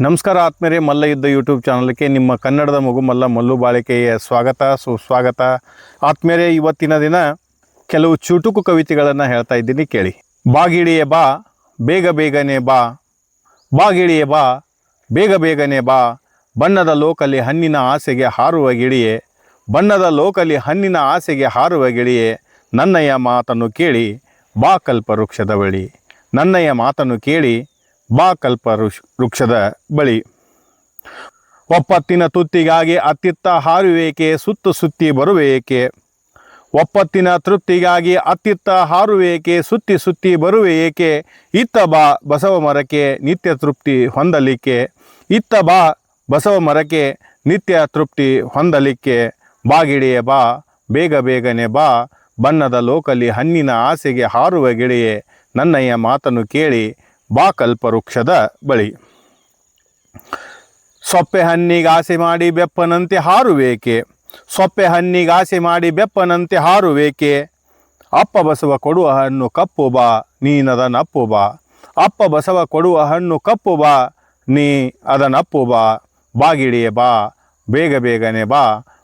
ನಮಸ್ಕಾರ ಆತ್ಮೀಯರೇ, ಮಲ್ಲ ಯುದ್ಧ ಯೂಟ್ಯೂಬ್ ಚಾನಲ್ಗೆ ನಿಮ್ಮ ಕನ್ನಡದ ಮಗು ಮಲ್ಲ ಮಲ್ಲು ಬಾಳಿಕೆಯ ಸ್ವಾಗತ ಸುಸ್ವಾಗತ. ಆತ್ಮೀಯರೇ, ಇವತ್ತಿನ ದಿನ ಕೆಲವು ಚುಟುಕು ಕವಿತೆಗಳನ್ನು ಹೇಳ್ತಾ ಇದ್ದೀನಿ, ಕೇಳಿ. ಬಾಗಿಳಿಯೇ ಬಾ ಬೇಗ ಬೇಗನೆ ಬಾ, ಬಾಗಿಳಿಯೇ ಬಾ ಬೇಗ ಬೇಗನೆ ಬಾ, ಬಣ್ಣದ ಲೋಕಲಿ ಹಣ್ಣಿನ ಆಸೆಗೆ ಹಾರುವ ಗಿಳಿಯೇ, ಬಣ್ಣದ ಲೋಕಲಿ ಹಣ್ಣಿನ ಆಸೆಗೆ ಹಾರುವ ಗಿಳಿಯೇ, ನನ್ನಯ್ಯ ಮಾತನ್ನು ಕೇಳಿ ಬಾ ಕಲ್ಪ ವೃಕ್ಷದ ಬಳಿ, ನನ್ನಯ್ಯ ಮಾತನ್ನು ಕೇಳಿ ಬಾ ಕಲ್ಪ ವೃಕ್ಷದ ಬಳಿ. ಒಪ್ಪತ್ತಿನ ತುತ್ತಿಗಾಗಿ ಅತ್ತಿತ್ತ ಹಾರುವೇಕೆ, ಸುತ್ತು ಸುತ್ತಿ ಬರುವೇಕೆ, ಒಪ್ಪತ್ತಿನ ತೃಪ್ತಿಗಾಗಿ ಅತ್ತಿತ್ತ ಹಾರುವೇಕೆ, ಸುತ್ತಿ ಸುತ್ತಿ ಬರುವೆ ಏಕೆ, ಇತ್ತ ಬಾ ಬಸವ ಮರಕ್ಕೆ ನಿತ್ಯ ತೃಪ್ತಿ ಹೊಂದಲಿಕ್ಕೆ, ಇತ್ತ ಬಾ ಬಸವ ಮರಕ್ಕೆ ನಿತ್ಯ ತೃಪ್ತಿ ಹೊಂದಲಿಕ್ಕೆ, ಬಾಗಿಳಿಯೇ ಬಾ ಬೇಗ ಬೇಗನೆ ಬಾ, ಬಣ್ಣದ ಲೋಕಲಿ ಹಣ್ಣಿನ ಆಸೆಗೆ ಹಾರುವ ಗಿಳಿಯೇ, ನನ್ನಯ್ಯ ಮಾತನ್ನು ಕೇಳಿ ಬಾ ಕಲ್ಪ ವೃಕ್ಷದ ಬಳಿ. ಸೊಪ್ಪೆ ಹಣ್ಣಿಗಾಸೆ ಮಾಡಿ ಬೆಪ್ಪನಂತೆ ಹಾರುವೇಕೆ, ಸೊಪ್ಪೆ ಹಣ್ಣಿಗಾಸೆ ಮಾಡಿ ಬೆಪ್ಪನಂತೆ ಹಾರುವೇಕೆ, ಅಪ್ಪ ಬಸವ ಕೊಡುವ ಹಣ್ಣು ಕಪ್ಪು ಬಾ ನೀನದನಪ್ಪು ಬಾ, ಅಪ್ಪ ಬಸವ ಕೊಡುವ ಹಣ್ಣು ಕಪ್ಪು ಬಾ ನೀ ಅದನಪ್ಪು ಬಾ, ಬಾಗಿಳಿಯೇ ಬಾ ಬೇಗ ಬೇಗನೆ ಬಾ,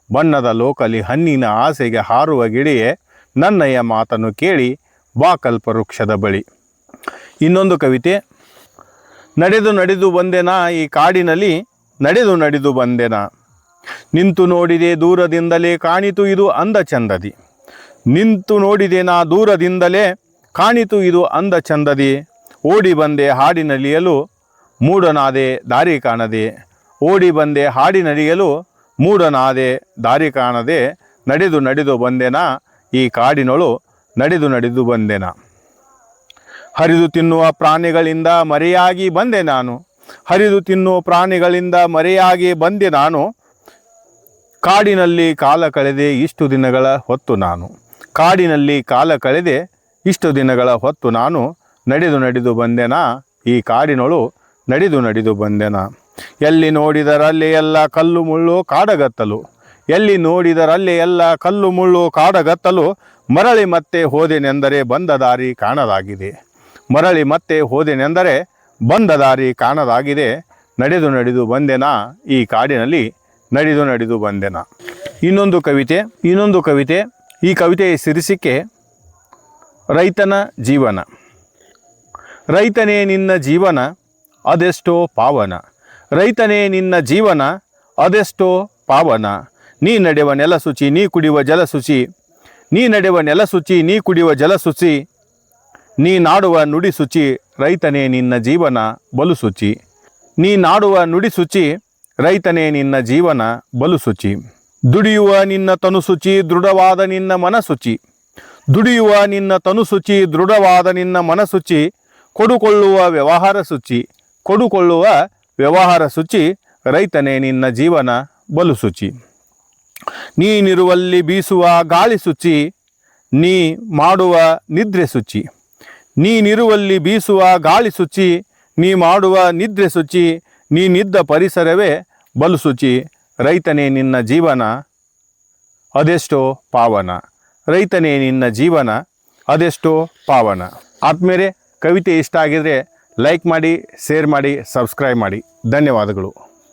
ಬಣ್ಣದ ಲೋಕಲಿ ಹಣ್ಣಿನ ಆಸೆಗೆ ಹಾರುವ ಗಿಳಿಯೇ, ನನ್ನಯ್ಯ ಮಾತನ್ನು ಕೇಳಿ ಬಾ ಕಲ್ಪ ವೃಕ್ಷದ ಬಳಿ. ಇನ್ನೊಂದು ಕವಿತೆ. ನಡೆದು ನಡೆದು ಬಂದೆನಾ ಈ ಕಾಡಿನಲ್ಲಿ, ನಡೆದು ನಡೆದು ಬಂದೆನಾ, ನಿಂತು ನೋಡಿದೆ ದೂರದಿಂದಲೇ ಕಾಣಿತು ಇದು ಅಂದ ಚಂದದಿ, ನಿಂತು ನೋಡಿದೆ ನಾ ದೂರದಿಂದಲೇ ಕಾಣಿತು ಇದು ಅಂದ ಚಂದದಿ, ಓಡಿ ಬಂದೆ ಹಾಡಿನಲಿಯಲು ಮೂಡನಾದೆ ದಾರಿ ಕಾಣದೆ, ಓಡಿ ಬಂದೆ ಹಾಡಿನಲಿಯಲು ಮೂಡನಾದೆ ದಾರಿ ಕಾಣದೆ, ನಡೆದು ನಡೆದು ಬಂದೆನಾ ಈ ಕಾಡಿನೊಳು, ನಡೆದು ನಡೆದು ಬಂದೆನಾ, ಹರಿದು ತಿನ್ನುವ ಪ್ರಾಣಿಗಳಿಂದ ಮರೆಯಾಗಿ ಬಂದೆ ನಾನು, ಹರಿದು ತಿನ್ನುವ ಪ್ರಾಣಿಗಳಿಂದ ಮರೆಯಾಗಿ ಬಂದೆ ನಾನು, ಕಾಡಿನಲ್ಲಿ ಕಾಲ ಕಳೆದೆ ಇಷ್ಟು ದಿನಗಳ ಹೊತ್ತು ನಾನು, ಕಾಡಿನಲ್ಲಿ ಕಾಲ ಕಳೆದೆ ಇಷ್ಟು ದಿನಗಳ ಹೊತ್ತು ನಾನು, ನಡೆದು ನಡೆದು ಬಂದೆನಾ ಈ ಕಾಡಿನೊಳು, ನಡೆದು ನಡೆದು ಬಂದೆನಾ, ಎಲ್ಲಿ ನೋಡಿದರಲ್ಲಿ ಎಲ್ಲ ಕಲ್ಲು ಮುಳ್ಳು ಕಾಡಗತ್ತಲು, ಎಲ್ಲಿ ನೋಡಿದರಲ್ಲಿ ಎಲ್ಲ ಕಲ್ಲು ಮುಳ್ಳು ಕಾಡಗತ್ತಲು, ಮರಳಿ ಮತ್ತೆ ಹೋದೆನೆಂದರೆ ಬಂದ ದಾರಿ ಕಾಣದಾಗಿದೆ, ಮರಳಿ ಮತ್ತೆ ಹೋದೆನೆಂದರೆ ಬಂದ ದಾರಿ ಕಾಣದಾಗಿದೆ, ನಡೆದು ನಡೆದು ಬಂದೆನಾ ಈ ಕಾಡಿನಲ್ಲಿ, ನಡೆದು ನಡೆದು ಬಂದೆನಾ. ಇನ್ನೊಂದು ಕವಿತೆ. ಈ ಕವಿತೆಯ ಶೀರ್ಷಿಕೆ ರೈತನ ಜೀವನ. ರೈತನೇ ನಿನ್ನ ಜೀವನ ಅದೆಷ್ಟೋ ಪಾವನ, ರೈತನೇ ನಿನ್ನ ಜೀವನ ಅದೆಷ್ಟೋ ಪಾವನ, ನೀ ನಡೆವ ನೆಲ ಶುಚಿ ನೀ ಕುಡಿಯುವ ಜಲ ಶುಚಿ, ನೀ ನಡೆವ ನೆಲ ಶುಚಿ ನೀ ಕುಡಿಯುವ ಜಲ ಶುಚಿ, ನೀ ನಾಡುವ ನುಡಿ ಶುಚಿ, ರೈತನೇ ನಿನ್ನ ಜೀವನ ಬಲು ಶುಚಿ, ನೀ ನಾಡುವ ನುಡಿ ಶುಚಿ, ರೈತನೇ ನಿನ್ನ ಜೀವನ ಬಲು ಶುಚಿ, ದುಡಿಯುವ ನಿನ್ನ ತನು ಶುಚಿ ದೃಢವಾದ ನಿನ್ನ ಮನಶುಚಿ, ದುಡಿಯುವ ನಿನ್ನ ತನು ಶುಚಿ ದೃಢವಾದ ನಿನ್ನ ಮನಶುಚಿ, ಕೊಡುಕೊಳ್ಳುವ ವ್ಯವಹಾರ ಶುಚಿ, ಕೊಡುಕೊಳ್ಳುವ ವ್ಯವಹಾರ ಶುಚಿ, ರೈತನೇ ನಿನ್ನ ಜೀವನ ಬಲು ಶುಚಿ, ನೀನಿರುವಲ್ಲಿ ಬೀಸುವ ಗಾಳಿ ಶುಚಿ, ನೀ ಮಾಡುವ ನಿದ್ರೆ ಶುಚಿ, ನೀನಿರುವಲ್ಲಿ ಬೀಸುವ ಗಾಳಿ ಶುಚಿ, ನೀ ಮಾಡುವ ನಿದ್ರೆ ಶುಚಿ, ನೀನಿದ್ದ ಪರಿಸರವೇ ಬಲು ಶುಚಿ, ರೈತನೇ ನಿನ್ನ ಜೀವನ ಅದೆಷ್ಟೋ ಪಾವನ, ರೈತನೇ ನಿನ್ನ ಜೀವನ ಅದೆಷ್ಟೋ ಪಾವನ. ಆದ್ಮೇಲೆ ಕವಿತೆ ಇಷ್ಟ ಆಗಿದ್ರೆ ಲೈಕ್ ಮಾಡಿ, ಶೇರ್ ಮಾಡಿ, ಸಬ್ಸ್ಕ್ರೈಬ್ ಮಾಡಿ. ಧನ್ಯವಾದಗಳು.